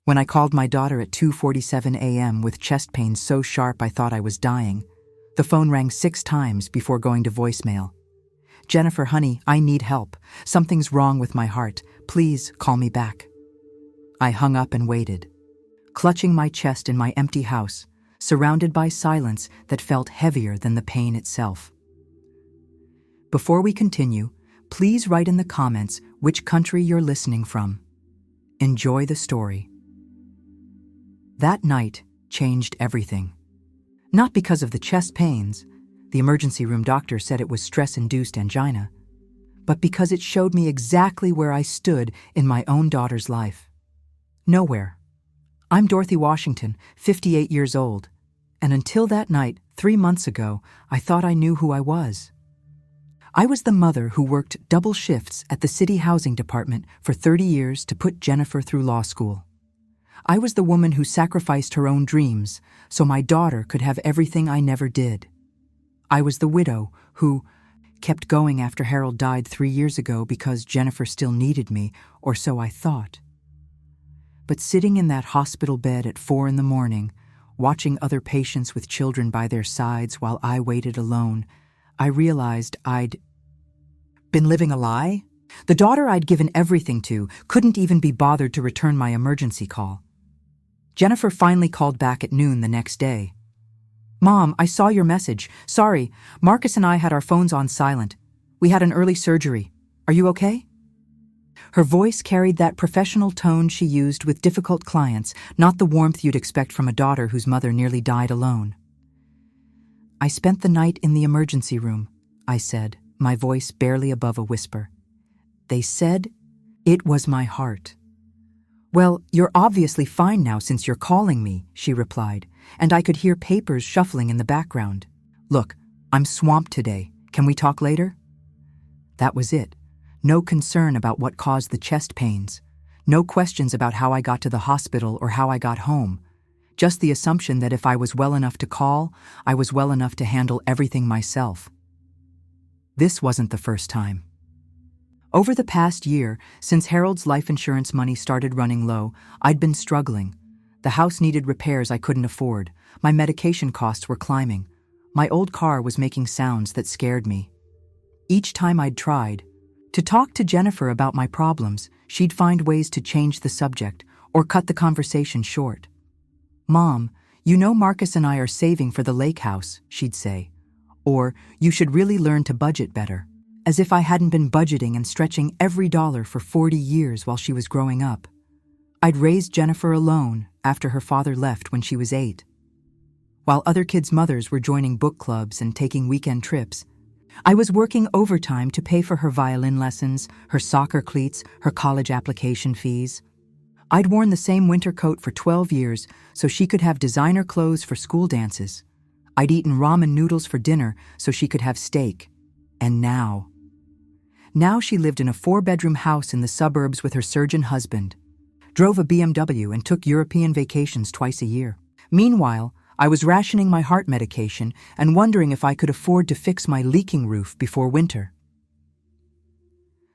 When I called my daughter at 2:47 a.m. with chest pains so sharp I thought I was dying, the phone rang 6 times before going to voicemail. "Jennifer, honey, I need help. Something's wrong with my heart. Please call me back." I hung up and waited, clutching my chest in my empty house, surrounded by silence that felt heavier than the pain itself. Before we continue, please write in the comments which country you're listening from. Enjoy the story. That night changed everything. Not because of the chest pains, the emergency room doctor said it was stress-induced angina, but because it showed me exactly where I stood in my own daughter's life. Nowhere. I'm Dorothy Washington, 58 years old, and until that night, 3 months ago, I thought I knew who I was. I was the mother who worked double shifts at the city housing department for 30 years to put Jennifer through law school. I was the woman who sacrificed her own dreams so my daughter could have everything I never did. I was the widow who kept going after Harold died 3 years ago because Jennifer still needed me, or so I thought. But sitting in that hospital bed at 4 in the morning, watching other patients with children by their sides while I waited alone, I realized I'd been living a lie. The daughter I'd given everything to couldn't even be bothered to return my emergency call. Jennifer finally called back at noon the next day. "Mom, I saw your message. Sorry, Marcus and I had our phones on silent. We had an early surgery. Are you okay?" Her voice carried that professional tone she used with difficult clients, not the warmth you'd expect from a daughter whose mother nearly died alone. "I spent the night in the emergency room," I said, my voice barely above a whisper. "They said it was my heart." "Well, you're obviously fine now since you're calling me," she replied, and I could hear papers shuffling in the background. "Look, I'm swamped today. Can we talk later?" That was it. No concern about what caused the chest pains. No questions about how I got to the hospital or how I got home. Just the assumption that if I was well enough to call, I was well enough to handle everything myself. This wasn't the first time. Over the past year, since Harold's life insurance money started running low, I'd been struggling. The house needed repairs I couldn't afford. My medication costs were climbing. My old car was making sounds that scared me. Each time I'd tried to talk to Jennifer about my problems, she'd find ways to change the subject or cut the conversation short. "Mom, you know Marcus and I are saving for the lake house," she'd say. Or, "You should really learn to budget better." As if I hadn't been budgeting and stretching every dollar for 40 years while she was growing up. I'd raised Jennifer alone after her father left when she was 8. While other kids' mothers were joining book clubs and taking weekend trips, I was working overtime to pay for her violin lessons, her soccer cleats, her college application fees. I'd worn the same winter coat for 12 years so she could have designer clothes for school dances. I'd eaten ramen noodles for dinner so she could have steak. And Now she lived in a 4-bedroom house in the suburbs with her surgeon husband, drove a BMW and took European vacations twice a year. Meanwhile, I was rationing my heart medication and wondering if I could afford to fix my leaking roof before winter.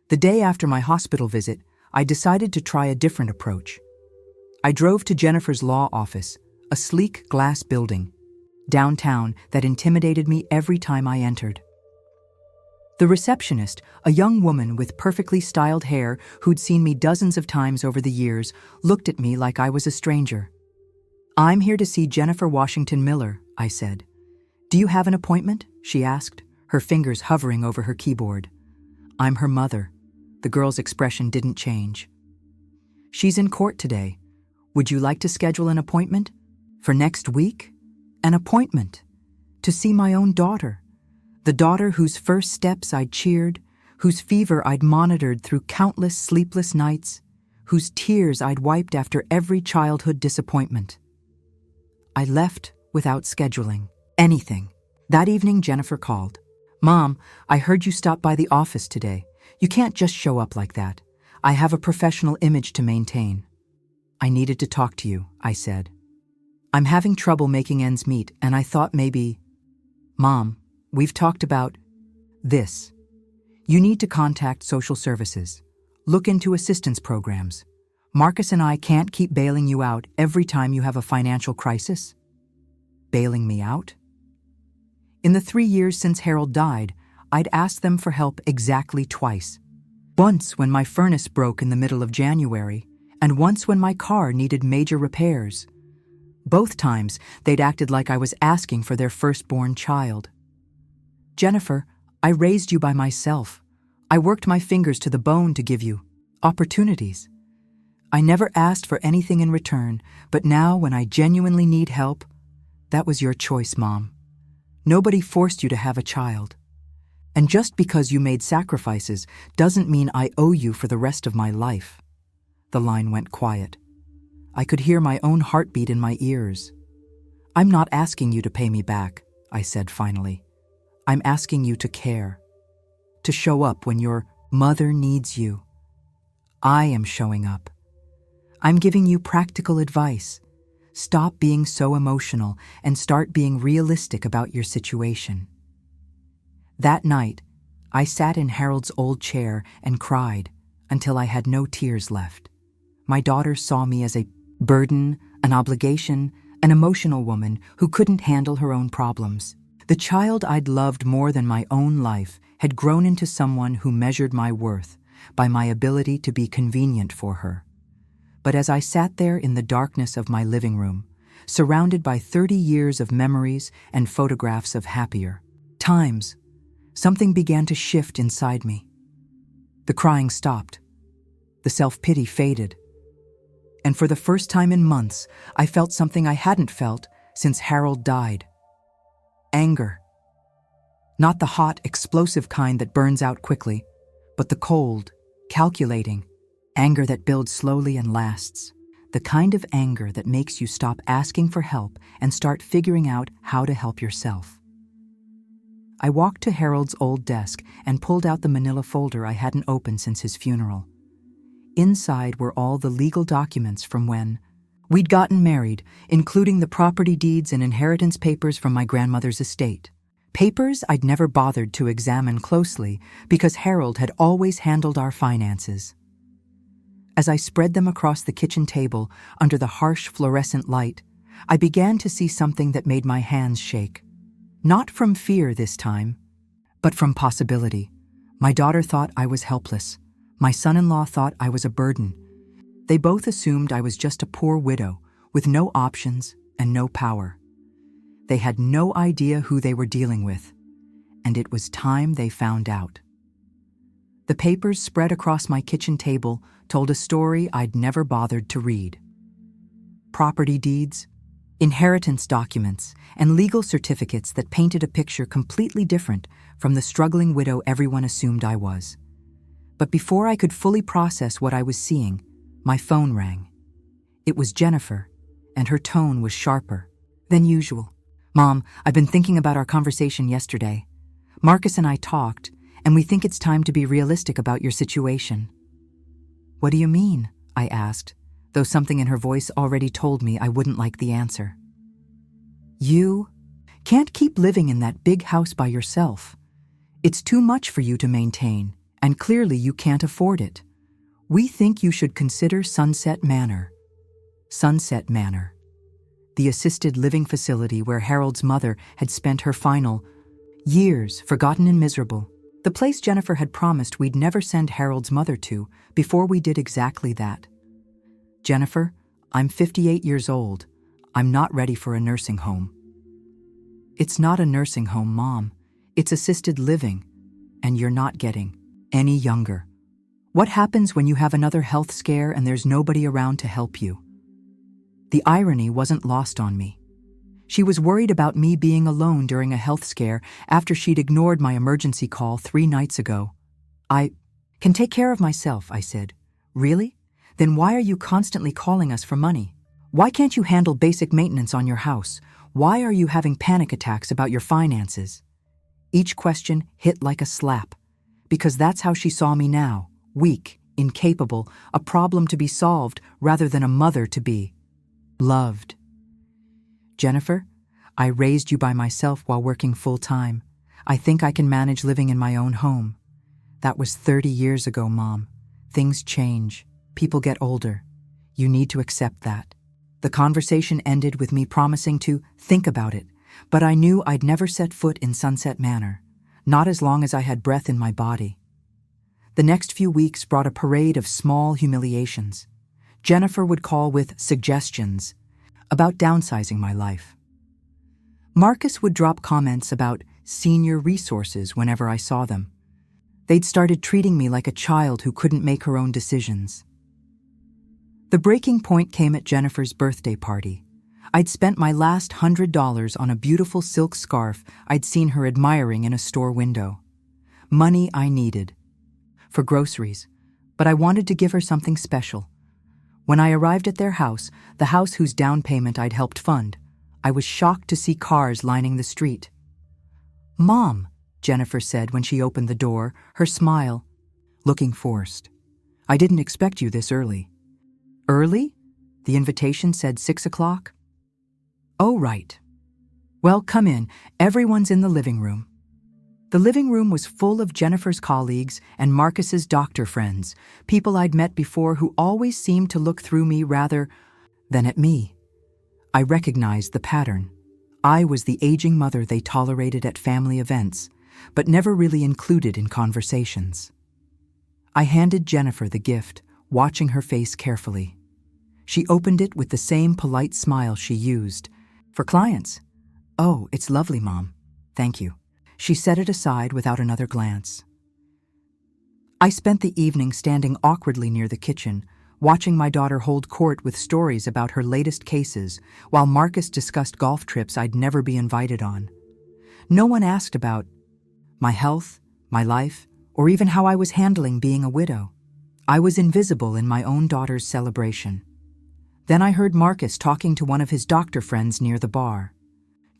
The day after my hospital visit, I decided to try a different approach. I drove to Jennifer's law office, a sleek glass building, downtown that intimidated me every time I entered. The receptionist, a young woman with perfectly styled hair who'd seen me dozens of times over the years, looked at me like I was a stranger. "I'm here to see Jennifer Washington Miller," I said. "Do you have an appointment?" she asked, her fingers hovering over her keyboard. "I'm her mother." The girl's expression didn't change. "She's in court today. Would you like to schedule an appointment? For next week? An appointment. To see my own daughter. The daughter whose first steps I'd cheered, whose fever I'd monitored through countless sleepless nights, whose tears I'd wiped after every childhood disappointment." I left without scheduling anything. That evening, Jennifer called. "Mom, I heard you stopped by the office today. You can't just show up like that. I have a professional image to maintain." "I needed to talk to you," I said. "I'm having trouble making ends meet, and I thought maybe—" "Mom, we've talked about this. You need to contact social services. Look into assistance programs. Marcus and I can't keep bailing you out every time you have a financial crisis. Bailing me out? In the 3 years since Harold died, I'd asked them for help exactly twice. Once when my furnace broke in the middle of January, and once when my car needed major repairs. Both times, they'd acted like I was asking for their firstborn child. Jennifer, I raised you by myself. I worked my fingers to the bone to give you opportunities. I never asked for anything in return, but now when I genuinely need help, that was your choice, Mom. Nobody forced you to have a child. And just because you made sacrifices doesn't mean I owe you for the rest of my life. The line went quiet. I could hear my own heartbeat in my ears. I'm not asking you to pay me back, I said finally. I'm asking you to care, to show up when your mother needs you. I am showing up. I'm giving you practical advice. Stop being so emotional and start being realistic about your situation. That night, I sat in Harold's old chair and cried until I had no tears left. My daughter saw me as a burden, an obligation, an emotional woman who couldn't handle her own problems. The child I'd loved more than my own life had grown into someone who measured my worth by my ability to be convenient for her. But as I sat there in the darkness of my living room, surrounded by 30 years of memories and photographs of happier times, something began to shift inside me. The crying stopped. The self-pity faded. And for the first time in months, I felt something I hadn't felt since Harold died. Anger. Not the hot, explosive kind that burns out quickly, but the cold, calculating, anger that builds slowly and lasts. The kind of anger that makes you stop asking for help and start figuring out how to help yourself. I walked to Harold's old desk and pulled out the manila folder I hadn't opened since his funeral. Inside were all the legal documents from when we'd gotten married, including the property deeds and inheritance papers from my grandmother's estate. Papers I'd never bothered to examine closely because Harold had always handled our finances. As I spread them across the kitchen table under the harsh fluorescent light, I began to see something that made my hands shake. Not from fear this time, but from possibility. My daughter thought I was helpless. My son-in-law thought I was a burden. They both assumed I was just a poor widow with no options and no power. They had no idea who they were dealing with, and it was time they found out. The papers spread across my kitchen table told a story I'd never bothered to read. Property deeds, inheritance documents, and legal certificates that painted a picture completely different from the struggling widow everyone assumed I was. But before I could fully process what I was seeing, my phone rang. It was Jennifer, and her tone was sharper than usual. Mom, I've been thinking about our conversation yesterday. Marcus and I talked, and we think it's time to be realistic about your situation. What do you mean? I asked, though something in her voice already told me I wouldn't like the answer. You can't keep living in that big house by yourself. It's too much for you to maintain, and clearly you can't afford it. We think you should consider Sunset Manor. Sunset Manor, the assisted living facility where Harold's mother had spent her final years, forgotten and miserable. The place Jennifer had promised we'd never send Harold's mother to before we did exactly that. Jennifer, I'm 58 years old. I'm not ready for a nursing home. It's not a nursing home, Mom. It's assisted living, and you're not getting any younger. What happens when you have another health scare and there's nobody around to help you? The irony wasn't lost on me. She was worried about me being alone during a health scare after she'd ignored my emergency call 3 nights ago. I can take care of myself, I said. Really? Then why are you constantly calling us for money? Why can't you handle basic maintenance on your house? Why are you having panic attacks about your finances? Each question hit like a slap, because that's how she saw me now, weak, incapable, a problem to be solved rather than a mother to be loved. Jennifer, I raised you by myself while working full-time. I think I can manage living in my own home. That was 30 years ago, Mom. Things change. People get older. You need to accept that. The conversation ended with me promising to think about it, but I knew I'd never set foot in Sunset Manor, not as long as I had breath in my body. The next few weeks brought a parade of small humiliations. Jennifer would call with suggestions about downsizing my life. Marcus would drop comments about senior resources whenever I saw them. They'd started treating me like a child who couldn't make her own decisions. The breaking point came at Jennifer's birthday party. I'd spent my last $100 on a beautiful silk scarf I'd seen her admiring in a store window. Money I needed for groceries, but I wanted to give her something special. When I arrived at their house, the house whose down payment I'd helped fund, I was shocked to see cars lining the street. "Mom," Jennifer said when she opened the door, her smile looking forced. "I didn't expect you this early." "Early?" The invitation said 6 o'clock. "Oh, right. Well, come in. Everyone's in the living room." The living room was full of Jennifer's colleagues and Marcus's doctor friends, people I'd met before who always seemed to look through me rather than at me. I recognized the pattern. I was the aging mother they tolerated at family events, but never really included in conversations. I handed Jennifer the gift, watching her face carefully. She opened it with the same polite smile she used. "For clients." "Oh, it's lovely, Mom. Thank you." She set it aside without another glance. I spent the evening standing awkwardly near the kitchen, watching my daughter hold court with stories about her latest cases, while Marcus discussed golf trips I'd never be invited on. No one asked about my health, my life, or even how I was handling being a widow. I was invisible in my own daughter's celebration. Then I heard Marcus talking to one of his doctor friends near the bar.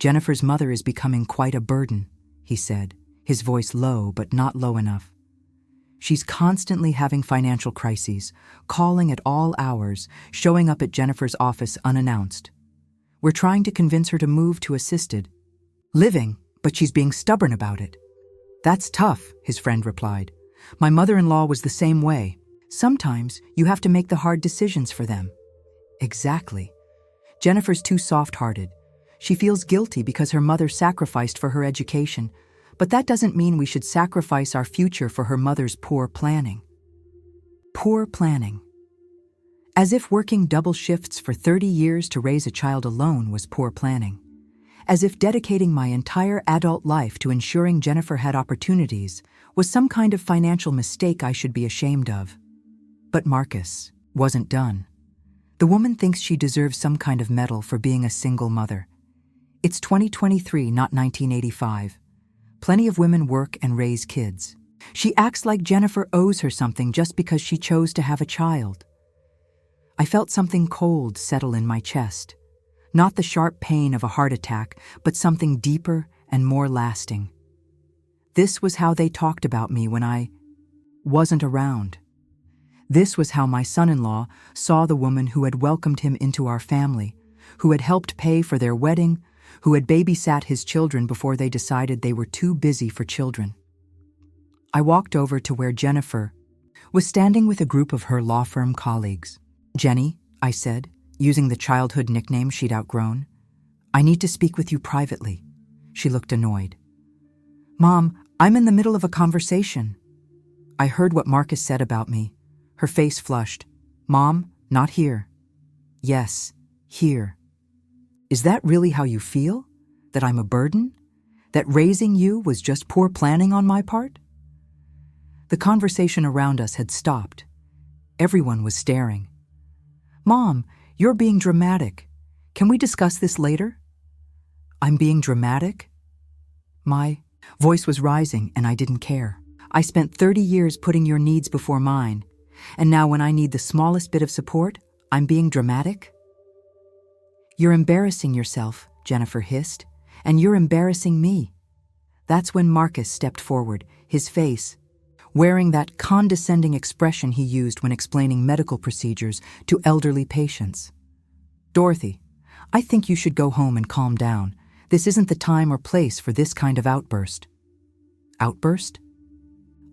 "Jennifer's mother is becoming quite a burden," he said, his voice low but not low enough. "She's constantly having financial crises, calling at all hours, showing up at Jennifer's office unannounced. We're trying to convince her to move to assisted living, but she's being stubborn about it." "That's tough," his friend replied. "My mother-in-law was the same way. Sometimes you have to make the hard decisions for them." Exactly. Jennifer's too soft-hearted. She feels guilty because her mother sacrificed for her education, but that doesn't mean we should sacrifice our future for her mother's poor planning. Poor planning. As if working double shifts for 30 years to raise a child alone was poor planning. As if dedicating my entire adult life to ensuring Jennifer had opportunities was some kind of financial mistake I should be ashamed of. But Marcus wasn't done. The woman thinks she deserves some kind of medal for being a single mother. It's 2023, not 1985. Plenty of women work and raise kids. She acts like Jennifer owes her something just because she chose to have a child. I felt something cold settle in my chest. Not the sharp pain of a heart attack, but something deeper and more lasting. This was how they talked about me when I wasn't around. This was how my son-in-law saw the woman who had welcomed him into our family, who had helped pay for their wedding, who had babysat his children before they decided they were too busy for children. I walked over to where Jennifer was standing with a group of her law firm colleagues. "Jenny," I said, using the childhood nickname she'd outgrown, "I need to speak with you privately." She looked annoyed. "Mom, I'm in the middle of a conversation." I heard what Marcus said about me. Her face flushed. "Mom, not here." "Yes, here." "Is that really how you feel? That I'm a burden? That raising you was just poor planning on my part?" The conversation around us had stopped. Everyone was staring. "Mom, you're being dramatic. Can we discuss this later?" "I'm being dramatic?" My voice was rising and I didn't care. "I spent 30 years putting your needs before mine, and now when I need the smallest bit of support, I'm being dramatic?" "You're embarrassing yourself," Jennifer hissed, "and you're embarrassing me." That's when Marcus stepped forward, his face wearing that condescending expression he used when explaining medical procedures to elderly patients. "Dorothy, I think you should go home and calm down. This isn't the time or place for this kind of outburst." Outburst?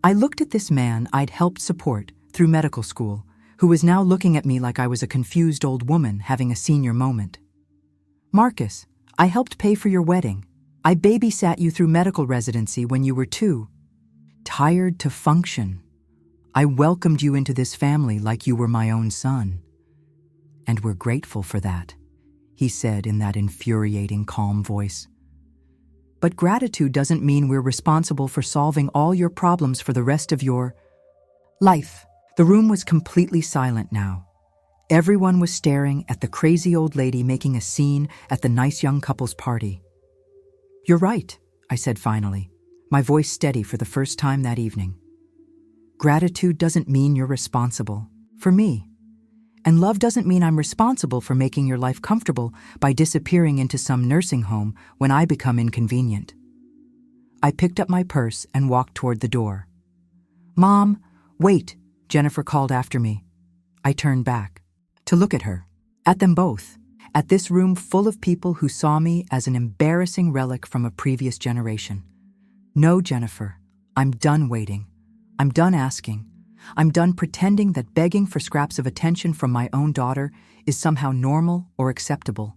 I looked at this man I'd helped support through medical school, who was now looking at me like I was a confused old woman having a senior moment. "Marcus, I helped pay for your wedding. I babysat you through medical residency when you were 2. Tired to function. I welcomed you into this family like you were my own son. And we're grateful for that," he said in that infuriating, calm voice. "But gratitude doesn't mean we're responsible for solving all your problems for the rest of your life." The room was completely silent now. Everyone was staring at the crazy old lady making a scene at the nice young couple's party. "You're right," I said finally, my voice steady for the first time that evening. "Gratitude doesn't mean you're responsible for me. And love doesn't mean I'm responsible for making your life comfortable by disappearing into some nursing home when I become inconvenient." I picked up my purse and walked toward the door. "Mom, wait," Jennifer called after me. I turned back to look at her, at them both, at this room full of people who saw me as an embarrassing relic from a previous generation. "No, Jennifer, I'm done waiting. I'm done asking. I'm done pretending that begging for scraps of attention from my own daughter is somehow normal or acceptable."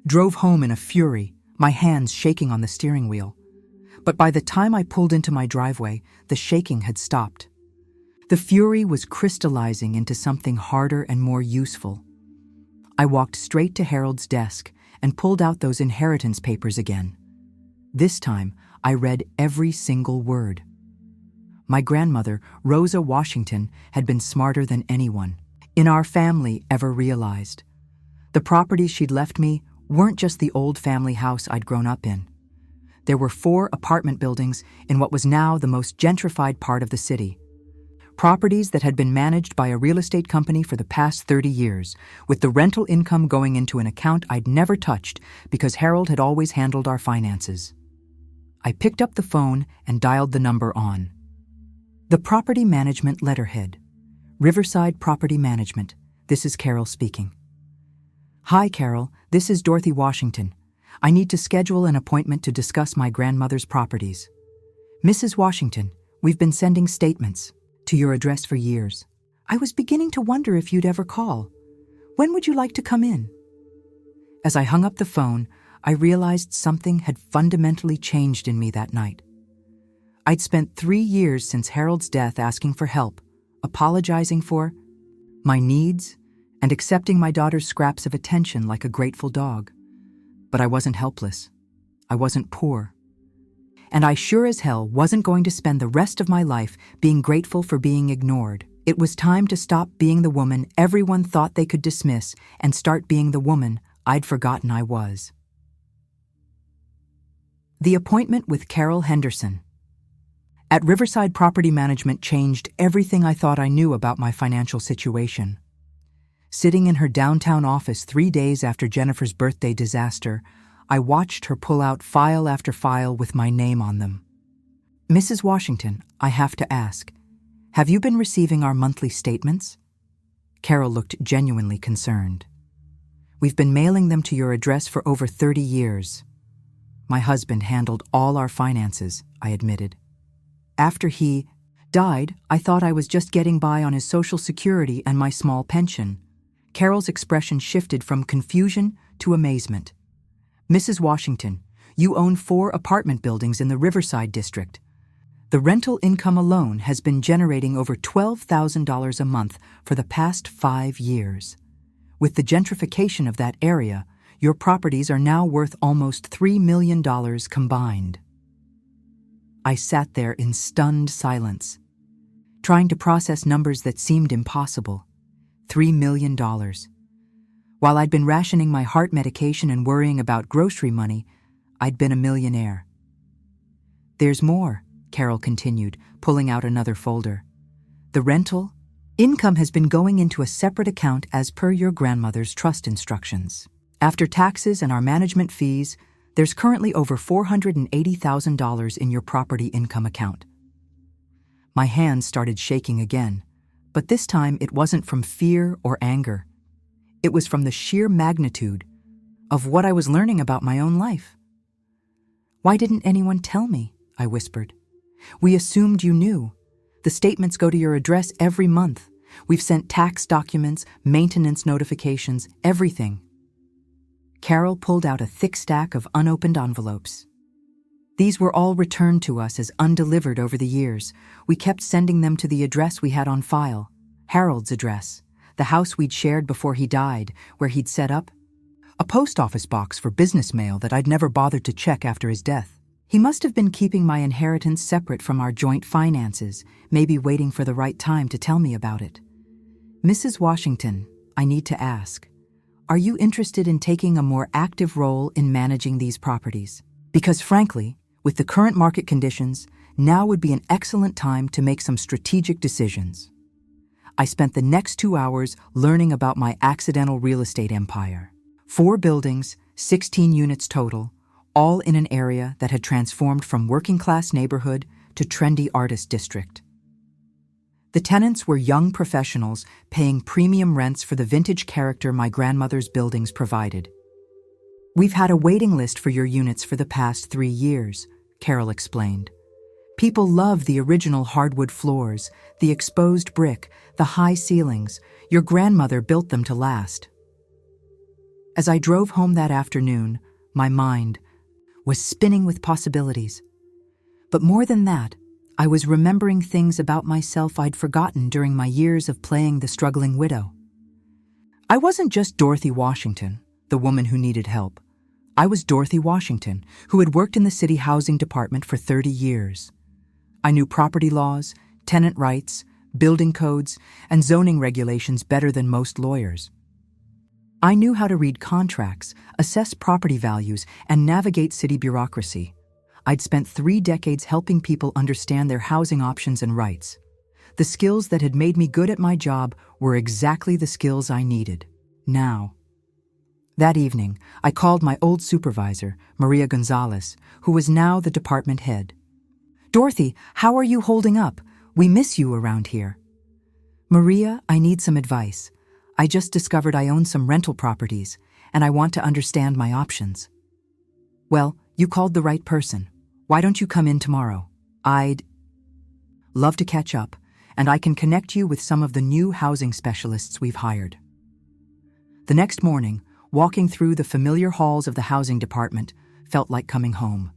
Drove home in a fury, my hands shaking on the steering wheel. But by the time I pulled into my driveway, the shaking had stopped. The fury was crystallizing into something harder and more useful. I walked straight to Harold's desk and pulled out those inheritance papers again. This time, I read every single word. My grandmother, Rosa Washington, had been smarter than anyone in our family ever realized. The properties she'd left me weren't just the old family house I'd grown up in. There were 4 apartment buildings in what was now the most gentrified part of the city. Properties that had been managed by a real estate company for the past 30 years, with the rental income going into an account I'd never touched because Harold had always handled our finances. I picked up the phone and dialed the number on. The property management letterhead. "Riverside Property Management. This is Carol speaking." "Hi, Carol. This is Dorothy Washington. I need to schedule an appointment to discuss my grandmother's properties." "Mrs. Washington, we've been sending statements to your address for years. I was beginning to wonder if you'd ever call. When would you like to come in?" As I hung up the phone, I realized something had fundamentally changed in me that night. I'd spent 3 years since Harold's death asking for help, apologizing for my needs, and accepting my daughter's scraps of attention like a grateful dog. But I wasn't helpless. I wasn't poor. And I sure as hell wasn't going to spend the rest of my life being grateful for being ignored. It was time to stop being the woman everyone thought they could dismiss and start being the woman I'd forgotten I was. The appointment with Carol Henderson. At Riverside Property Management changed everything I thought I knew about my financial situation. Sitting in her downtown office 3 days after Jennifer's birthday disaster, I watched her pull out file after file with my name on them. "Mrs. Washington, I have to ask, have you been receiving our monthly statements?" Carol looked genuinely concerned. "We've been mailing them to your address for over 30 years. My husband handled all our finances," I admitted. "After he died, I thought I was just getting by on his Social Security and my small pension." Carol's expression shifted from confusion to amazement. "Mrs. Washington, you own 4 apartment buildings in the Riverside district. The rental income alone has been generating over $12,000 a month for the past 5 years. With the gentrification of that area, your properties are now worth almost $3 million combined." I sat there in stunned silence, trying to process numbers that seemed impossible. $3 million. While I'd been rationing my heart medication and worrying about grocery money, I'd been a millionaire. "There's more," Carol continued, pulling out another folder. "The rental income has been going into a separate account as per your grandmother's trust instructions. After taxes and our management fees, there's currently over $480,000 in your property income account." My hands started shaking again, but this time it wasn't from fear or anger. It was from the sheer magnitude of what I was learning about my own life. "Why didn't anyone tell me?" I whispered. "We assumed you knew. The statements go to your address every month. We've sent tax documents, maintenance notifications, everything. Carol pulled out a thick stack of unopened envelopes. These were all returned to us as undelivered over the years. We kept sending them to the address we had on file, Harold's address, the house we'd shared before he died, where he'd set up a post office box for business mail that I'd never bothered to check after his death. He must have been keeping my inheritance separate from our joint finances, maybe waiting for the right time to tell me about it. Mrs. Washington, I need to ask, are you interested in taking a more active role in managing these properties? Because frankly, with the current market conditions, now would be an excellent time to make some strategic decisions. I spent the next 2 hours learning about my accidental real estate empire. 4 buildings, 16 units total, all in an area that had transformed from working-class neighborhood to trendy artist district. The tenants were young professionals paying premium rents for the vintage character my grandmother's buildings provided. We've had a waiting list for your units for the past 3 years, Carol explained. People love the original hardwood floors, the exposed brick, the high ceilings. Your grandmother built them to last. As I drove home that afternoon, my mind was spinning with possibilities. But more than that, I was remembering things about myself I'd forgotten during my years of playing the struggling widow. I wasn't just Dorothy Washington, the woman who needed help. I was Dorothy Washington, who had worked in the city housing department for 30 years. I knew property laws, tenant rights, building codes, and zoning regulations better than most lawyers. I knew how to read contracts, assess property values, and navigate city bureaucracy. I'd spent 3 decades helping people understand their housing options and rights. The skills that had made me good at my job were exactly the skills I needed. Now. That evening, I called my old supervisor, Maria Gonzalez, who was now the department head. "Dorothy, how are you holding up? We miss you around here." "Maria, I need some advice. I just discovered I own some rental properties, and I want to understand my options." "Well, you called the right person. Why don't you come in tomorrow? I'd love to catch up, and I can connect you with some of the new housing specialists we've hired." The next morning, walking through the familiar halls of the housing department felt like coming home.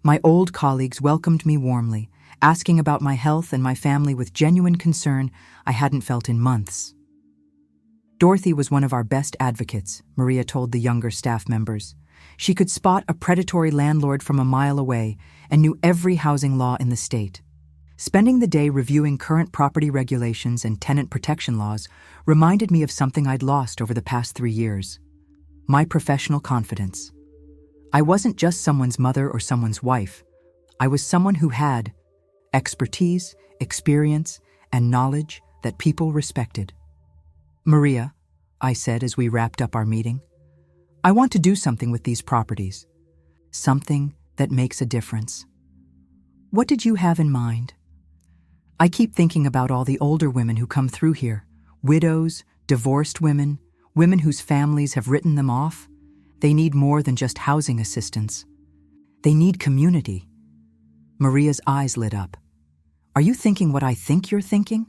My old colleagues welcomed me warmly, asking about my health and my family with genuine concern I hadn't felt in months. Dorothy was one of our best advocates, Maria told the younger staff members. She could spot a predatory landlord from a mile away and knew every housing law in the state. Spending the day reviewing current property regulations and tenant protection laws reminded me of something I'd lost over the past 3 years: my professional confidence. I wasn't just someone's mother or someone's wife. I was someone who had expertise, experience, and knowledge that people respected. "Maria," I said as we wrapped up our meeting, "I want to do something with these properties. Something that makes a difference. What did you have in mind?" "I keep thinking about all the older women who come through here, widows, divorced women, women whose families have written them off. They need more than just housing assistance. They need community." Maria's eyes lit up. "Are you thinking what I think you're thinking?"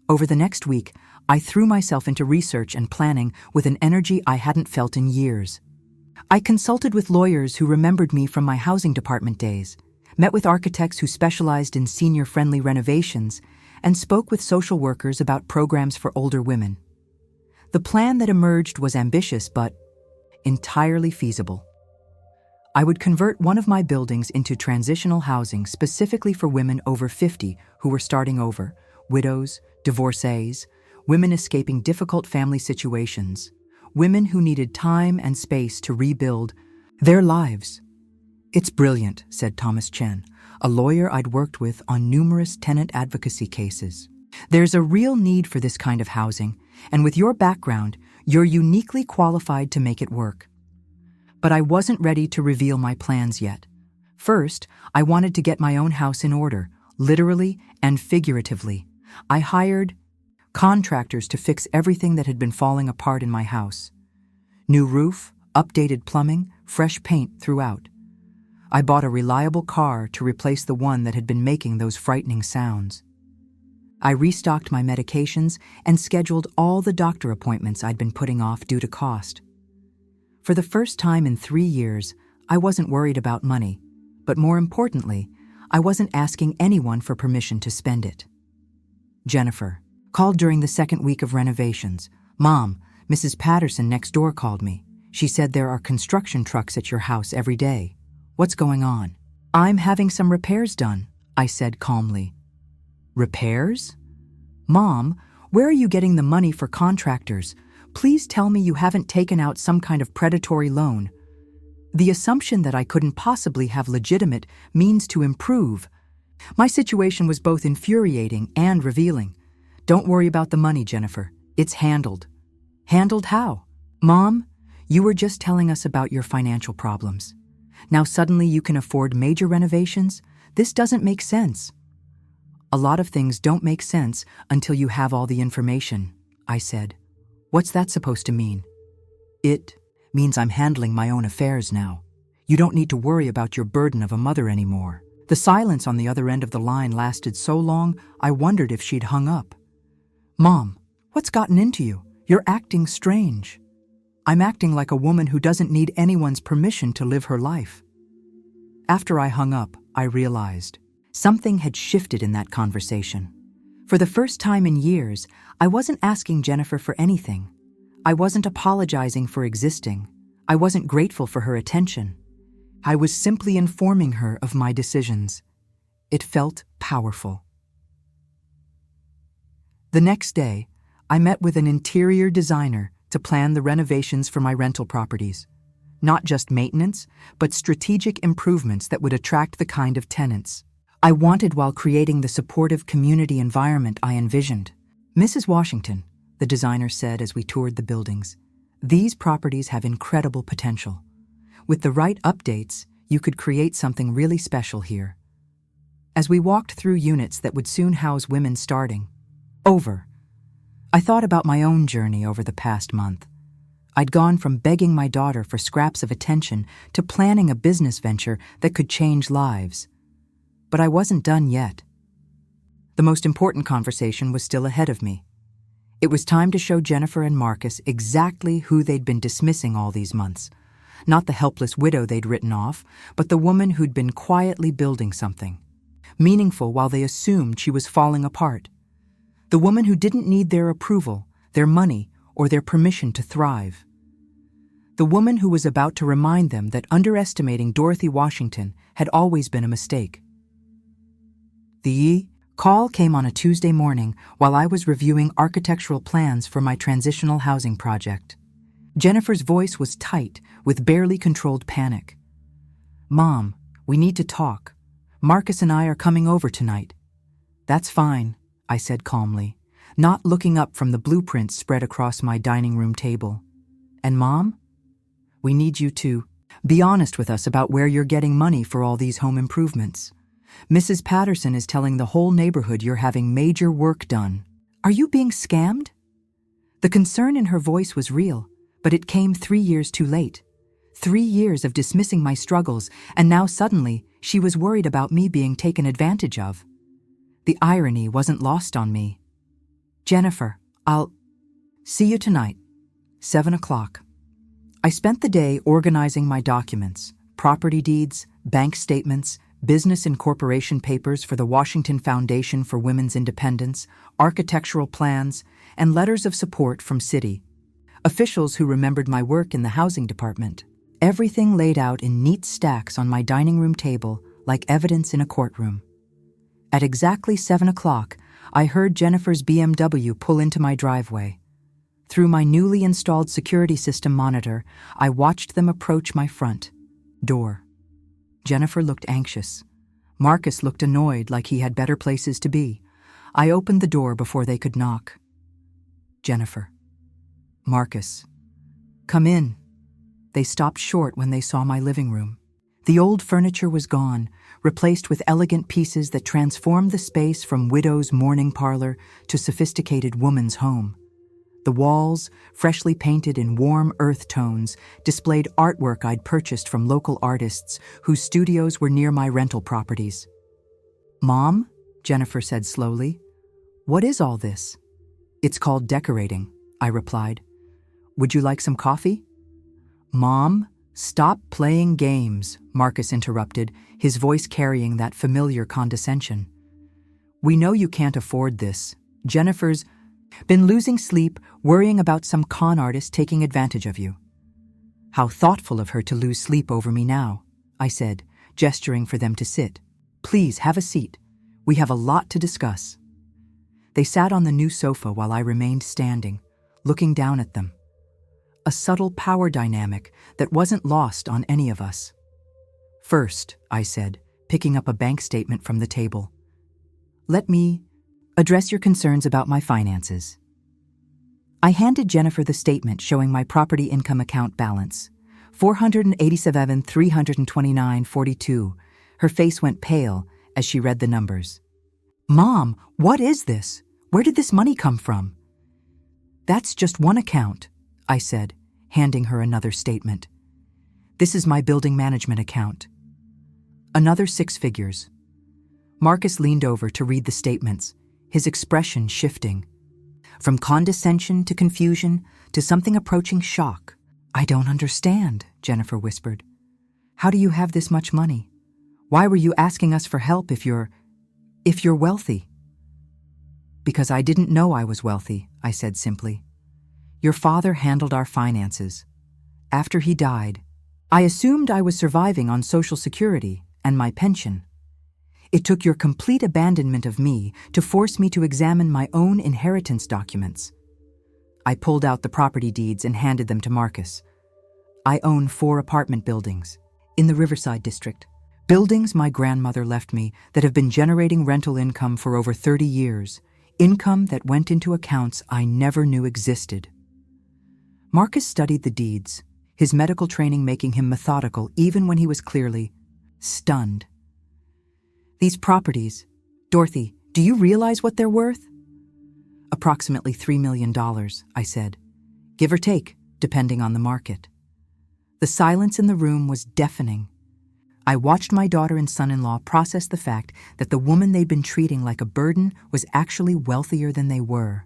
Over the next week, I threw myself into research and planning with an energy I hadn't felt in years. I consulted with lawyers who remembered me from my housing department days, met with architects who specialized in senior-friendly renovations, and spoke with social workers about programs for older women. The plan that emerged was ambitious but entirely feasible. I would convert one of my buildings into transitional housing specifically for women over 50 who were starting over, widows, divorcees, women escaping difficult family situations, women who needed time and space to rebuild their lives. "It's brilliant," said Thomas Chen, a lawyer I'd worked with on numerous tenant advocacy cases. "There's a real need for this kind of housing, and with your background, you're uniquely qualified to make it work." But I wasn't ready to reveal my plans yet. First, I wanted to get my own house in order, literally and figuratively. I hired contractors to fix everything that had been falling apart in my house. New roof, updated plumbing, fresh paint throughout. I bought a reliable car to replace the one that had been making those frightening sounds. I restocked my medications and scheduled all the doctor appointments I'd been putting off due to cost. For the first time in 3 years, I wasn't worried about money, but more importantly, I wasn't asking anyone for permission to spend it. Jennifer called during the second week of renovations. Mom, Mrs. Patterson next door called me. She said there are construction trucks at your house every day. What's going on? I'm having some repairs done, I said calmly. Repairs? Mom, where are you getting the money for contractors? Please tell me you haven't taken out some kind of predatory loan. The assumption that I couldn't possibly have legitimate means to improve. My situation was both infuriating and revealing. Don't worry about the money, Jennifer. It's handled. Handled how? Mom, you were just telling us about your financial problems. Now suddenly you can afford major renovations? This doesn't make sense. A lot of things don't make sense until you have all the information, I said. What's that supposed to mean? It means I'm handling my own affairs now. You don't need to worry about your burden of a mother anymore. The silence on the other end of the line lasted so long, I wondered if she'd hung up. Mom, what's gotten into you? You're acting strange. I'm acting like a woman who doesn't need anyone's permission to live her life. After I hung up, I realized something had shifted in that conversation. For the first time in years, I wasn't asking Jennifer for anything. I wasn't apologizing for existing. I wasn't grateful for her attention. I was simply informing her of my decisions. It felt powerful. The next day, I met with an interior designer to plan the renovations for my rental properties. Not just maintenance, but strategic improvements that would attract the kind of tenants I wanted while creating the supportive community environment I envisioned. Mrs. Washington, the designer said as we toured the buildings, these properties have incredible potential. With the right updates, you could create something really special here. As we walked through units that would soon house women starting over, I thought about my own journey over the past month. I'd gone from begging my daughter for scraps of attention to planning a business venture that could change lives. But I wasn't done yet. The most important conversation was still ahead of me. It was time to show Jennifer and Marcus exactly who they'd been dismissing all these months. Not the helpless widow they'd written off, but the woman who'd been quietly building something meaningful while they assumed she was falling apart. The woman who didn't need their approval, their money, or their permission to thrive. The woman who was about to remind them that underestimating Dorothy Washington had always been a mistake. The call came on a Tuesday morning while I was reviewing architectural plans for my transitional housing project. Jennifer's voice was tight, with barely controlled panic. Mom, we need to talk. Marcus and I are coming over tonight. That's fine, I said calmly, not looking up from the blueprints spread across my dining room table. And Mom? We need you to be honest with us about where you're getting money for all these home improvements. Mrs. Patterson is telling the whole neighborhood you're having major work done. Are you being scammed? The concern in her voice was real, but it came 3 years too late. 3 years of dismissing my struggles, and now suddenly she was worried about me being taken advantage of. The irony wasn't lost on me. Jennifer, I'll see you tonight, 7 o'clock. I spent the day organizing my documents, property deeds, bank statements, business and corporation papers for the Washington Foundation for Women's Independence, architectural plans, and letters of support from city officials who remembered my work in the housing department. Everything laid out in neat stacks on my dining room table like evidence in a courtroom. At exactly 7 o'clock, I heard Jennifer's BMW pull into my driveway. Through my newly installed security system monitor, I watched them approach my front door. Jennifer looked anxious. Marcus looked annoyed, like he had better places to be. I opened the door before they could knock. Jennifer. Marcus. Come in. They stopped short when they saw my living room. The old furniture was gone, replaced with elegant pieces that transformed the space from widow's mourning parlor to sophisticated woman's home. The walls, freshly painted in warm earth tones, displayed artwork I'd purchased from local artists whose studios were near my rental properties. Mom, Jennifer said slowly, What is all this? It's called decorating, I replied. Would you like some coffee? Mom, stop playing games, Marcus interrupted, his voice carrying that familiar condescension. We know you can't afford this. Jennifer's been losing sleep, worrying about some con artist taking advantage of you. How thoughtful of her to lose sleep over me now, I said, gesturing for them to sit. Please have a seat. We have a lot to discuss. They sat on the new sofa while I remained standing, looking down at them. A subtle power dynamic that wasn't lost on any of us. First, I said, picking up a bank statement from the table. Let me address your concerns about my finances. I handed Jennifer the statement showing my property income account balance, $487,329.42. Her face went pale as she read the numbers. Mom, what is this? Where did this money come from? That's just one account, I said, handing her another statement. This is my building management account. Another 6 figures. Marcus leaned over to read the statements, his expression shifting. From condescension to confusion to something approaching shock. I don't understand, Jennifer whispered. How do you have this much money? Why were you asking us for help if you're wealthy? Because I didn't know I was wealthy, I said simply. Your father handled our finances. After he died, I assumed I was surviving on Social Security and my pension. It took your complete abandonment of me to force me to examine my own inheritance documents. I pulled out the property deeds and handed them to Marcus. I own 4 apartment buildings in the Riverside district. Buildings my grandmother left me that have been generating rental income for over 30 years, income that went into accounts I never knew existed. Marcus studied the deeds, his medical training making him methodical even when he was clearly stunned. These properties, Dorothy, do you realize what they're worth? Approximately $3 million, I said, give or take, depending on the market. The silence in the room was deafening. I watched my daughter and son-in-law process the fact that the woman they'd been treating like a burden was actually wealthier than they were.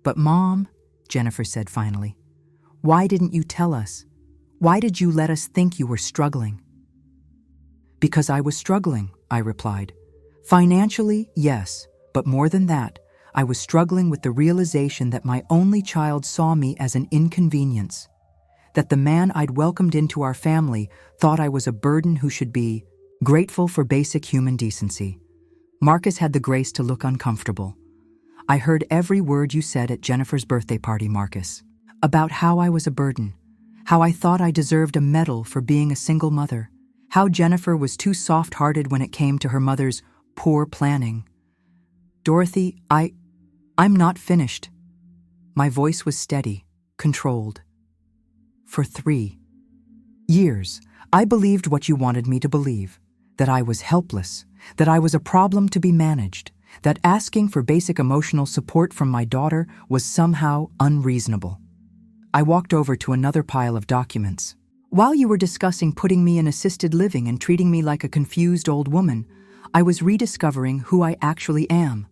But Mom, Jennifer said finally, why didn't you tell us? Why did you let us think you were struggling? Because I was struggling, I replied. Financially, yes, but more than that, I was struggling with the realization that my only child saw me as an inconvenience, that the man I'd welcomed into our family thought I was a burden who should be grateful for basic human decency. Marcus had the grace to look uncomfortable. I heard every word you said at Jennifer's birthday party, Marcus, about how I was a burden, how I thought I deserved a medal for being a single mother, how Jennifer was too soft-hearted when it came to her mother's poor planning. Dorothy, I'm not finished. My voice was steady, controlled. For 3 years, I believed what you wanted me to believe, that I was helpless, that I was a problem to be managed, that asking for basic emotional support from my daughter was somehow unreasonable. I walked over to another pile of documents. While you were discussing putting me in assisted living and treating me like a confused old woman, I was rediscovering who I actually am.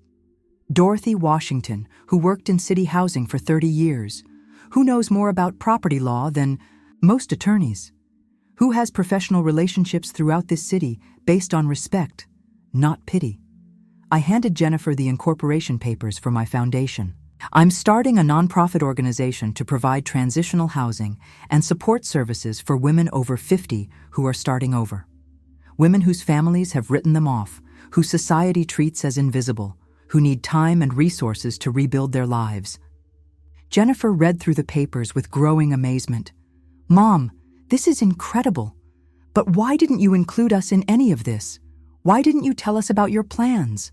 Dorothy Washington, who worked in city housing for 30 years, who knows more about property law than most attorneys, who has professional relationships throughout this city based on respect, not pity. I handed Jennifer the incorporation papers for my foundation. I'm starting a nonprofit organization to provide transitional housing and support services for women over 50 who are starting over. Women whose families have written them off, who society treats as invisible, who need time and resources to rebuild their lives. Jennifer read through the papers with growing amazement. Mom, this is incredible. But why didn't you include us in any of this? Why didn't you tell us about your plans?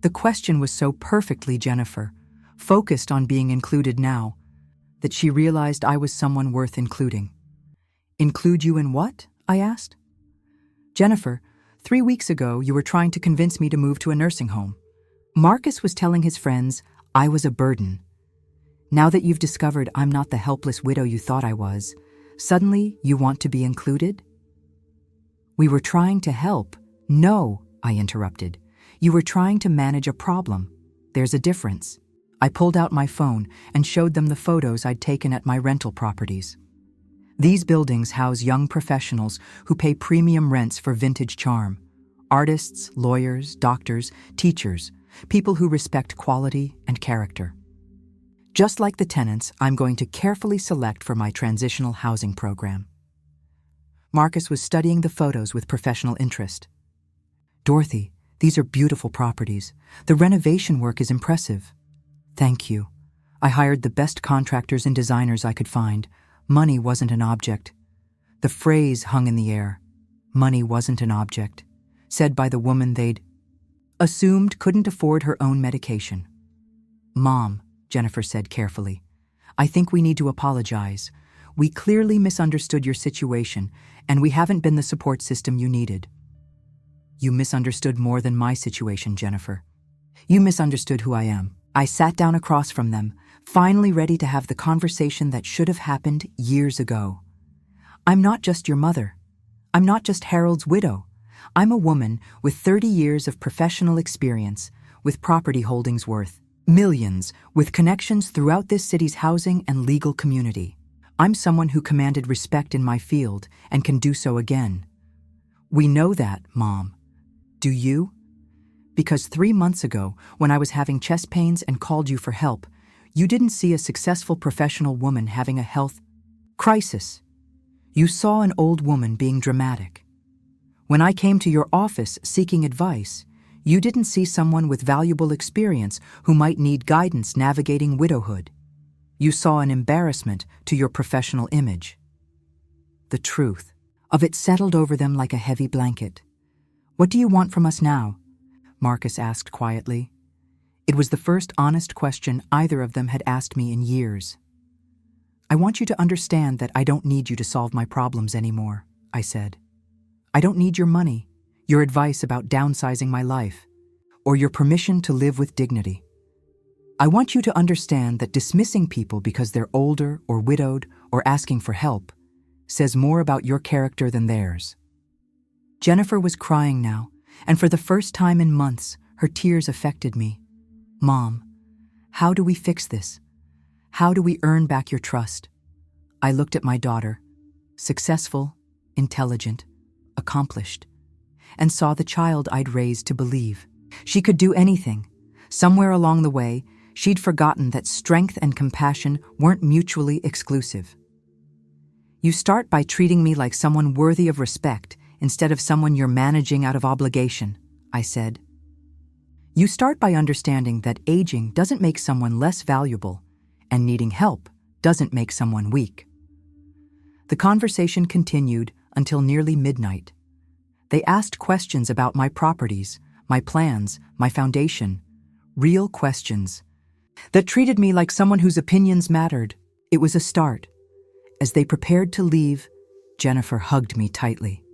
The question was so perfectly Jennifer, focused on being included now, that she realized I was someone worth including. Include you in what? I asked. Jennifer, 3 weeks ago you were trying to convince me to move to a nursing home. Marcus was telling his friends I was a burden. Now that you've discovered I'm not the helpless widow you thought I was, suddenly you want to be included? We were trying to help. No, I interrupted. You were trying to manage a problem. There's a difference. I pulled out my phone and showed them the photos I'd taken at my rental properties. These buildings house young professionals who pay premium rents for vintage charm. Artists, lawyers, doctors, teachers, people who respect quality and character. Just like the tenants, I'm going to carefully select for my transitional housing program. Marcus was studying the photos with professional interest. Dorothy, these are beautiful properties. The renovation work is impressive. Thank you. I hired the best contractors and designers I could find. Money wasn't an object. The phrase hung in the air. Money wasn't an object, said by the woman they'd assumed couldn't afford her own medication. Mom, Jennifer said carefully, I think we need to apologize. We clearly misunderstood your situation, and we haven't been the support system you needed. You misunderstood more than my situation, Jennifer. You misunderstood who I am. I sat down across from them, finally ready to have the conversation that should have happened years ago. I'm not just your mother. I'm not just Harold's widow. I'm a woman with 30 years of professional experience, with property holdings worth millions, with connections throughout this city's housing and legal community. I'm someone who commanded respect in my field and can do so again. We know that, Mom. Do you? Because 3 months ago, when I was having chest pains and called you for help, you didn't see a successful professional woman having a health crisis. You saw an old woman being dramatic. When I came to your office seeking advice, you didn't see someone with valuable experience who might need guidance navigating widowhood. You saw an embarrassment to your professional image. The truth of it settled over them like a heavy blanket. What do you want from us now? Marcus asked quietly. It was the first honest question either of them had asked me in years. I want you to understand that I don't need you to solve my problems anymore, I said. I don't need your money, your advice about downsizing my life, or your permission to live with dignity. I want you to understand that dismissing people because they're older or widowed or asking for help says more about your character than theirs. Jennifer was crying now, and for the first time in months, her tears affected me. Mom, how do we fix this? How do we earn back your trust? I looked at my daughter, successful, intelligent, accomplished, and saw the child I'd raised to believe. She could do anything. Somewhere along the way, she'd forgotten that strength and compassion weren't mutually exclusive. You start by treating me like someone worthy of respect instead of someone you're managing out of obligation, I said. You start by understanding that aging doesn't make someone less valuable, and needing help doesn't make someone weak. The conversation continued until nearly midnight. They asked questions about my properties, my plans, my foundation, real questions that treated me like someone whose opinions mattered. It was a start. As they prepared to leave, Jennifer hugged me tightly.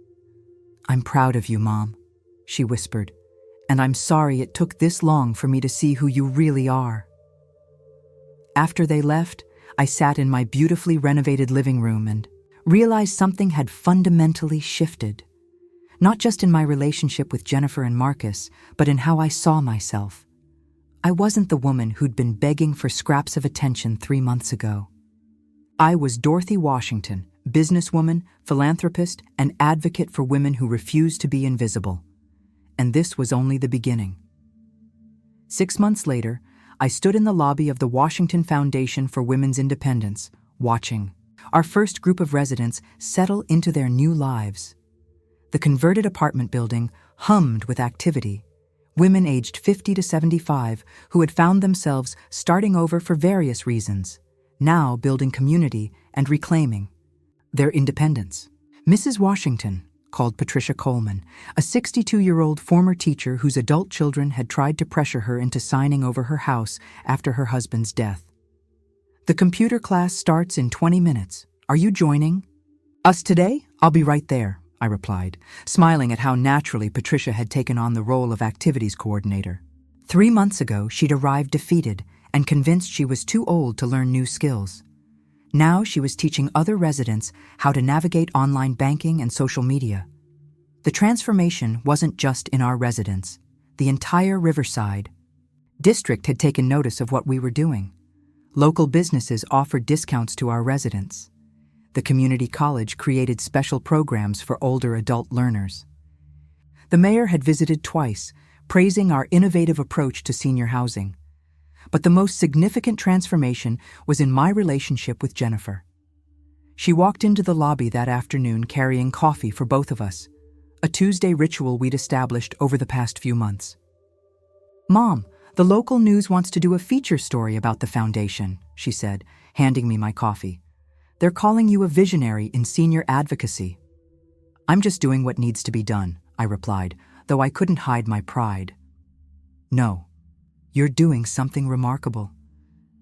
I'm proud of you, Mom, she whispered, and I'm sorry it took this long for me to see who you really are. After they left, I sat in my beautifully renovated living room and realized something had fundamentally shifted. Not just in my relationship with Jennifer and Marcus, but in how I saw myself. I wasn't the woman who'd been begging for scraps of attention 3 months ago. I was Dorothy Washington, businesswoman, philanthropist, and advocate for women who refuse to be invisible. And this was only the beginning. 6 months later, I stood in the lobby of the Washington Foundation for Women's Independence, watching our first group of residents settle into their new lives. The converted apartment building hummed with activity. Women aged 50 to 75 who had found themselves starting over for various reasons, now building community and reclaiming their independence. Mrs. Washington called Patricia Coleman, a 62-year-old former teacher whose adult children had tried to pressure her into signing over her house after her husband's death. The computer class starts in 20 minutes. Are you joining us today? I'll be right there, I replied, smiling at how naturally Patricia had taken on the role of activities coordinator. 3 months ago, she'd arrived defeated and convinced she was too old to learn new skills. Now she was teaching other residents how to navigate online banking and social media. The transformation wasn't just in our residents. The entire Riverside district had taken notice of what we were doing. Local businesses offered discounts to our residents. The community college created special programs for older adult learners. The mayor had visited twice, praising our innovative approach to senior housing. But the most significant transformation was in my relationship with Jennifer. She walked into the lobby that afternoon carrying coffee for both of us, a Tuesday ritual we'd established over the past few months. "Mom, the local news wants to do a feature story about the foundation," she said, handing me my coffee. "They're calling you a visionary in senior advocacy." "I'm just doing what needs to be done," I replied, though I couldn't hide my pride. "No, you're doing something remarkable,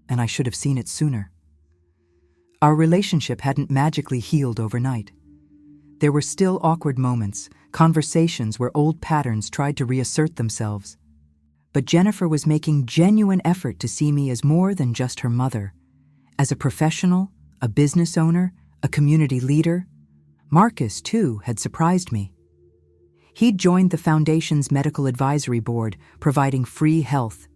and I should have seen it sooner." Our relationship hadn't magically healed overnight. There were still awkward moments, conversations where old patterns tried to reassert themselves. But Jennifer was making genuine effort to see me as more than just her mother, as a professional, a business owner, a community leader. Marcus, too, had surprised me. He'd joined the Foundation's medical advisory board, providing free health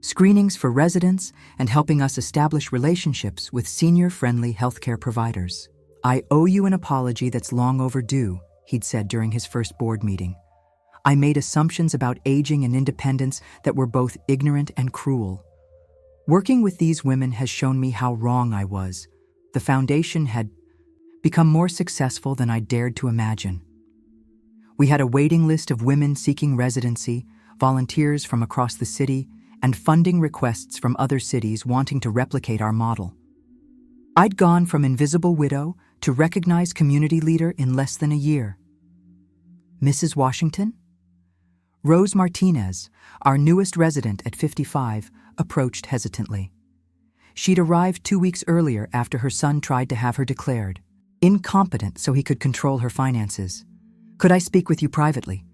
screenings for residents and helping us establish relationships with senior-friendly healthcare providers. "I owe you an apology that's long overdue," he'd said during his first board meeting. "I made assumptions about aging and independence that were both ignorant and cruel. Working with these women has shown me how wrong I was. The Foundation had become more successful than I dared to imagine. We had a waiting list of women seeking residency, volunteers from across the city, and funding requests from other cities wanting to replicate our model. I'd gone from invisible widow to recognized community leader in less than a year." "Mrs. Washington?" Rose Martinez, our newest resident at 55, approached hesitantly. She'd arrived 2 weeks earlier after her son tried to have her declared incompetent so he could control her finances. "Could I speak with you privately?"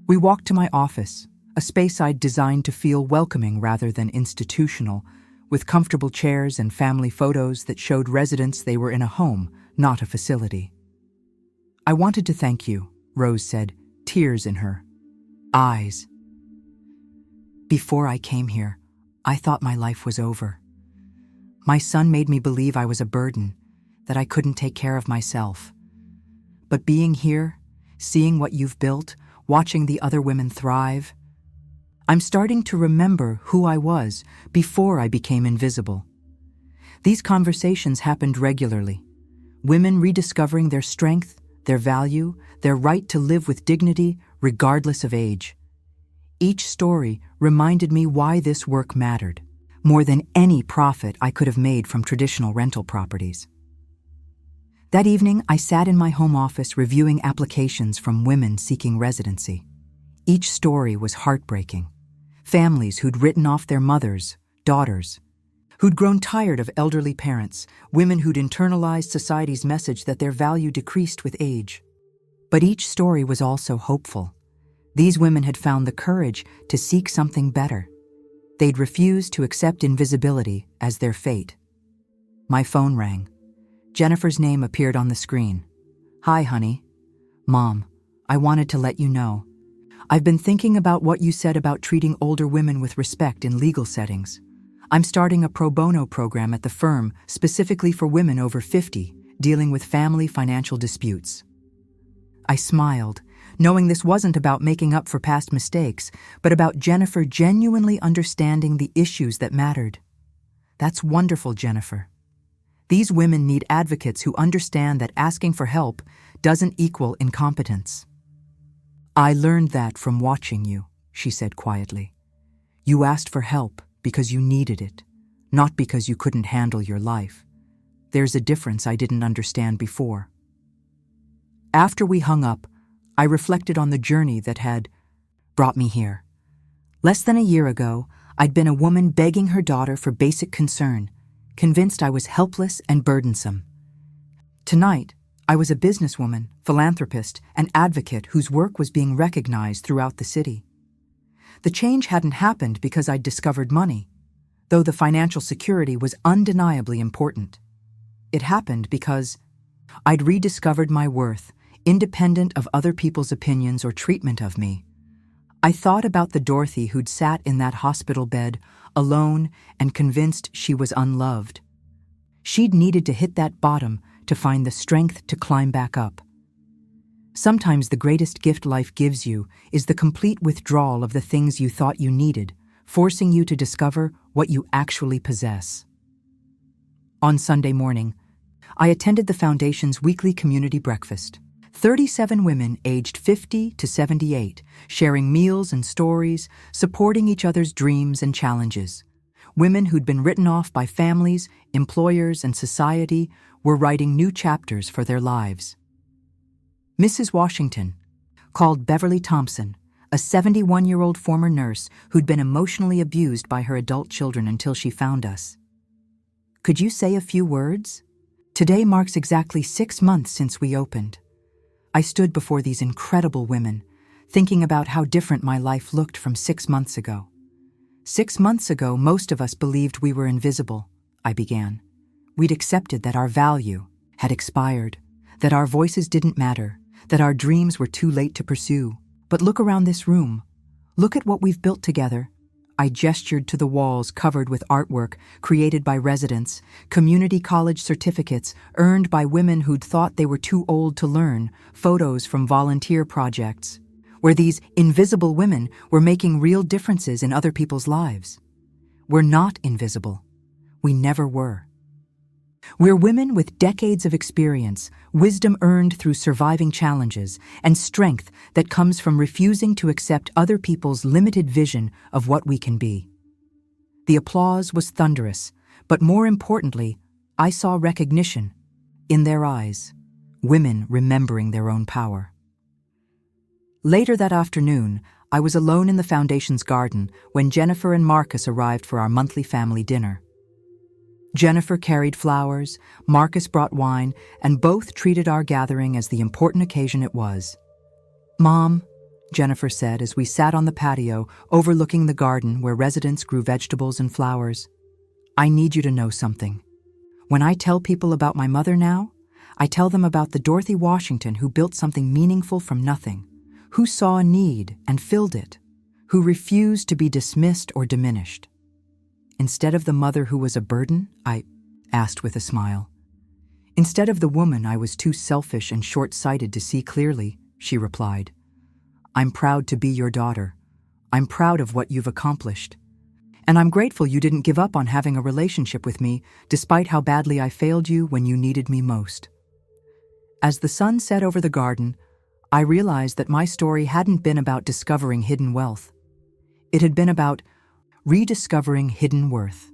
We walked to my office, a space I'd designed to feel welcoming rather than institutional, with comfortable chairs and family photos that showed residents they were in a home, not a facility. "I wanted to thank you," Rose said, tears in her eyes. "Before I came here, I thought my life was over. My son made me believe I was a burden, that I couldn't take care of myself. But being here, seeing what you've built, watching the other women thrive, I'm starting to remember who I was before I became invisible." These conversations happened regularly. Women rediscovering their strength, their value, their right to live with dignity regardless of age. Each story reminded me why this work mattered, more than any profit I could have made from traditional rental properties. That evening, I sat in my home office reviewing applications from women seeking residency. Each story was heartbreaking. Families who'd written off their mothers, daughters, who'd grown tired of elderly parents, women who'd internalized society's message that their value decreased with age. But each story was also hopeful. These women had found the courage to seek something better. They'd refused to accept invisibility as their fate. My phone rang. Jennifer's name appeared on the screen. "Hi, honey." "Mom, I wanted to let you know. I've been thinking about what you said about treating older women with respect in legal settings. I'm starting a pro bono program at the firm specifically for women over 50, dealing with family financial disputes." I smiled, knowing this wasn't about making up for past mistakes, but about Jennifer genuinely understanding the issues that mattered. "That's wonderful, Jennifer. These women need advocates who understand that asking for help doesn't equal incompetence." "I learned that from watching you," she said quietly. "You asked for help because you needed it, not because you couldn't handle your life. There's a difference I didn't understand before." After we hung up, I reflected on the journey that had brought me here. Less than a year ago, I'd been a woman begging her daughter for basic concern, convinced I was helpless and burdensome. Tonight, I was a businesswoman, philanthropist, and advocate whose work was being recognized throughout the city. The change hadn't happened because I'd discovered money, though the financial security was undeniably important. It happened because I'd rediscovered my worth, independent of other people's opinions or treatment of me. I thought about the Dorothy who'd sat in that hospital bed, alone and convinced she was unloved. She'd needed to hit that bottom to find the strength to climb back up. Sometimes the greatest gift life gives you is the complete withdrawal of the things you thought you needed, forcing you to discover what you actually possess. On Sunday morning, I attended the Foundation's weekly community breakfast. 37 women aged 50 to 78, sharing meals and stories, supporting each other's dreams and challenges. Women who'd been written off by families, employers, and society were writing new chapters for their lives. Mrs. Washington, called Beverly Thompson, a 71-year-old former nurse who'd been emotionally abused by her adult children until she found us. "Could you say a few words? Today marks exactly 6 months since we opened." I stood before these incredible women, thinking about how different my life looked from 6 months ago. 6 months ago, most of us believed we were invisible, I began. We'd accepted that our value had expired, that our voices didn't matter, that our dreams were too late to pursue. But look around this room. Look at what we've built together. I gestured to the walls covered with artwork created by residents, community college certificates earned by women who'd thought they were too old to learn, photos from volunteer projects, where these invisible women were making real differences in other people's lives. We're not invisible. We never were. We're women with decades of experience, wisdom earned through surviving challenges, and strength that comes from refusing to accept other people's limited vision of what we can be. The applause was thunderous, but more importantly, I saw recognition in their eyes, women remembering their own power. Later that afternoon, I was alone in the Foundation's garden when Jennifer and Marcus arrived for our monthly family dinner. Jennifer carried flowers, Marcus brought wine, and both treated our gathering as the important occasion it was. "Mom," Jennifer said as we sat on the patio overlooking the garden where residents grew vegetables and flowers, "I need you to know something. When I tell people about my mother now, I tell them about the Dorothy Washington who built something meaningful from nothing, who saw a need and filled it, who refused to be dismissed or diminished. Instead of the mother who was a burden," I asked with a smile. "Instead of the woman I was too selfish and short-sighted to see clearly," she replied. "I'm proud to be your daughter. I'm proud of what you've accomplished. And I'm grateful you didn't give up on having a relationship with me, despite how badly I failed you when you needed me most." As the sun set over the garden, I realized that my story hadn't been about discovering hidden wealth. It had been about rediscovering hidden worth.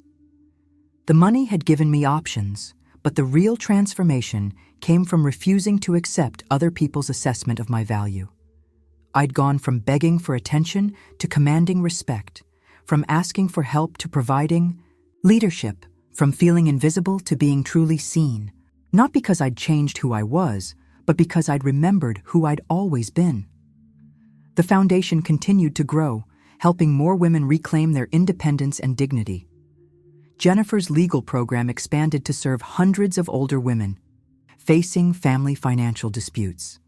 The money had given me options, but the real transformation came from refusing to accept other people's assessment of my value. I'd gone from begging for attention to commanding respect, from asking for help to providing leadership, from feeling invisible to being truly seen, not because I'd changed who I was, but because I'd remembered who I'd always been. The Foundation continued to grow, helping more women reclaim their independence and dignity. Jennifer's legal program expanded to serve hundreds of older women facing family financial disputes.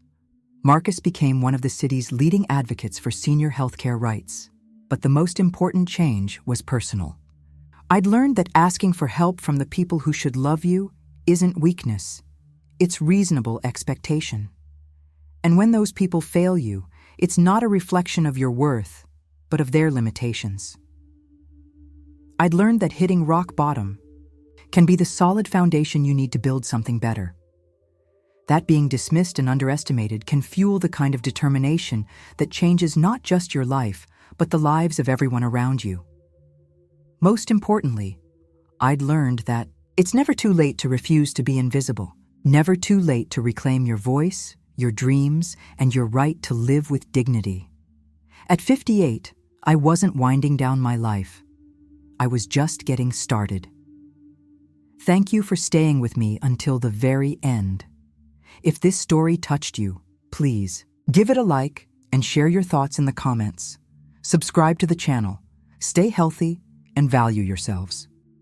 Marcus became one of the city's leading advocates for senior healthcare rights. But the most important change was personal. I'd learned that asking for help from the people who should love you isn't weakness. It's reasonable expectation. And when those people fail you, it's not a reflection of your worth, but of their limitations. I'd learned that hitting rock bottom can be the solid foundation you need to build something better. That being dismissed and underestimated can fuel the kind of determination that changes not just your life, but the lives of everyone around you. Most importantly, I'd learned that it's never too late to refuse to be invisible, never too late to reclaim your voice, your dreams, and your right to live with dignity. At 58, I wasn't winding down my life. I was just getting started. Thank you for staying with me until the very end. If this story touched you, please give it a like and share your thoughts in the comments. Subscribe to the channel, stay healthy, and value yourselves.